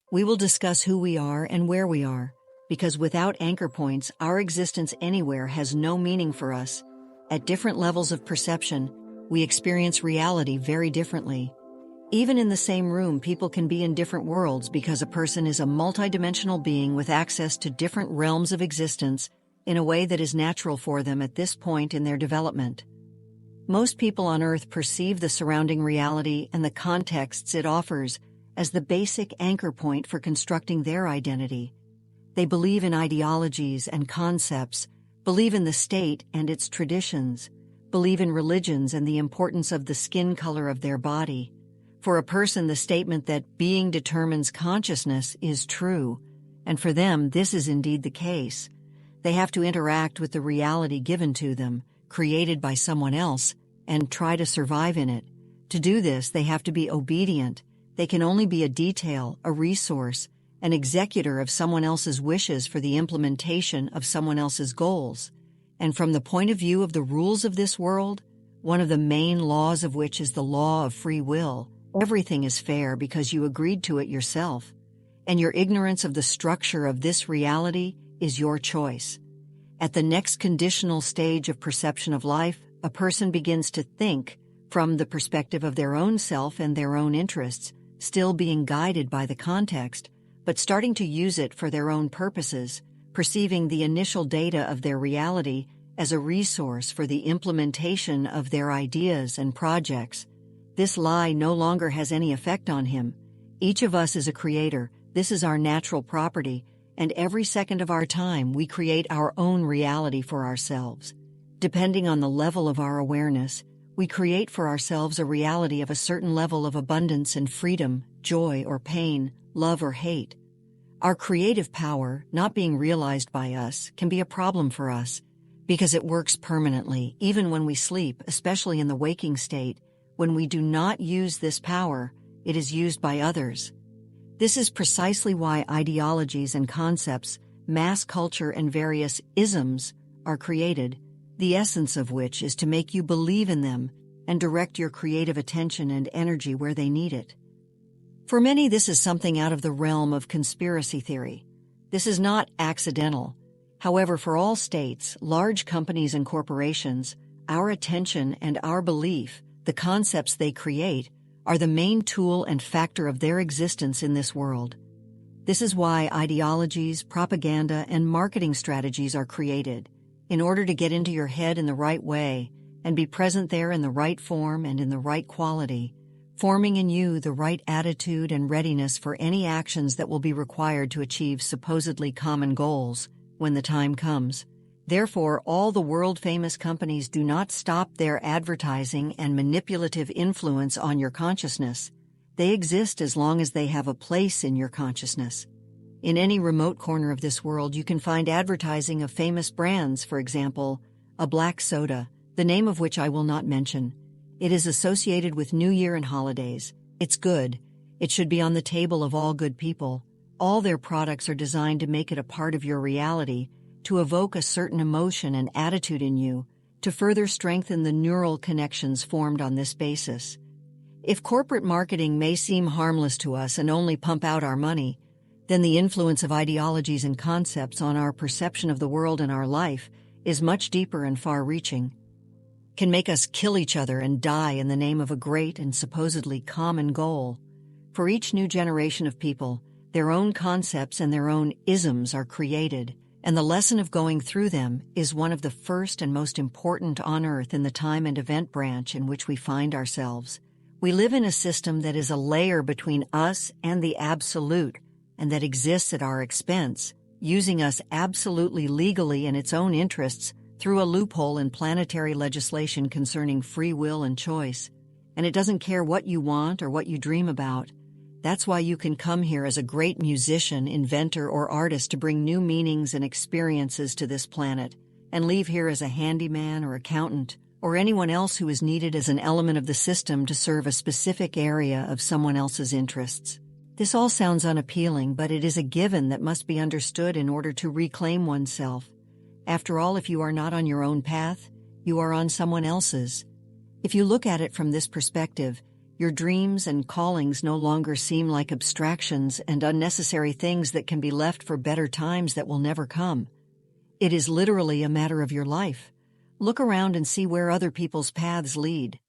We will discuss who we are and where we are, because without anchor points, our existence anywhere has no meaning for us. At different levels of perception, we experience reality very differently. Even in the same room, people can be in different worlds because a person is a multidimensional being with access to different realms of existence in a way that is natural for them at this point in their development. Most people on Earth perceive the surrounding reality and the contexts it offers as the basic anchor point for constructing their identity. They believe in ideologies and concepts, believe in the state and its traditions, believe in religions and the importance of the skin color of their body. For a person, the statement that being determines consciousness is true, and for them this is indeed the case. They have to interact with the reality given to them, created by someone else, and try to survive in it. To do this, they have to be obedient. They can only be a detail, a resource, an executor of someone else's wishes for the implementation of someone else's goals. And from the point of view of the rules of this world, one of the main laws of which is the law of free will, everything is fair because you agreed to it yourself, and your ignorance of the structure of this reality is your choice. At the next conditional stage of perception of life, a person begins to think from the perspective of their own self and their own interests, still being guided by the context, but starting to use it for their own purposes, perceiving the initial data of their reality as a resource for the implementation of their ideas and projects. This lie no longer has any effect on him. Each of us is a creator. This is our natural property, and every second of our time we create our own reality for ourselves. Depending on the level of our awareness, we create for ourselves a reality of a certain level of abundance and freedom, joy or pain, love or hate. Our creative power, not being realized by us, can be a problem for us, because it works permanently, even when we sleep, especially in the waking state. When we do not use this power, it is used by others. This is precisely why ideologies and concepts, mass culture and various isms are created, the essence of which is to make you believe in them and direct your creative attention and energy where they need it. For many, this is something out of the realm of conspiracy theory. This is not accidental. However, for all states, large companies and corporations, our attention and our belief, the concepts they create, are the main tool and factor of their existence in this world. This is why ideologies, propaganda, and marketing strategies are created, in order to get into your head in the right way and be present there in the right form and in the right quality, forming in you the right attitude and readiness for any actions that will be required to achieve supposedly common goals when the time comes. Therefore, all the world-famous companies do not stop their advertising and manipulative influence on your consciousness. They exist as long as they have a place in your consciousness. In any remote corner of this world, you can find advertising of famous brands, for example, a black soda, the name of which I will not mention. It is associated with New Year and holidays. It's good. It should be on the table of all good people. All their products are designed to make it a part of your reality, to evoke a certain emotion and attitude in you, to further strengthen the neural connections formed on this basis. If corporate marketing may seem harmless to us and only pump out our money, then the influence of ideologies and concepts on our perception of the world and our life is much deeper and far-reaching, can make us kill each other and die in the name of a great and supposedly common goal. For each new generation of people, their own concepts and their own isms are created, and the lesson of going through them is one of the first and most important on Earth in the time and event branch in which we find ourselves. We live in a system that is a layer between us and the absolute, and that exists at our expense, using us absolutely legally in its own interests through a loophole in planetary legislation concerning free will and choice. And it doesn't care what you want or what you dream about. That's why you can come here as a great musician, inventor, or artist to bring new meanings and experiences to this planet, and leave here as a handyman or accountant, or anyone else who is needed as an element of the system to serve a specific area of someone else's interests. This all sounds unappealing, but it is a given that must be understood in order to reclaim oneself. After all, if you are not on your own path, you are on someone else's. If you look at it from this perspective, Your dreams and callings no longer seem like abstractions and unnecessary things that can be left for better times that will never come. It is literally a matter of your life. Look around and see where other people's paths lead.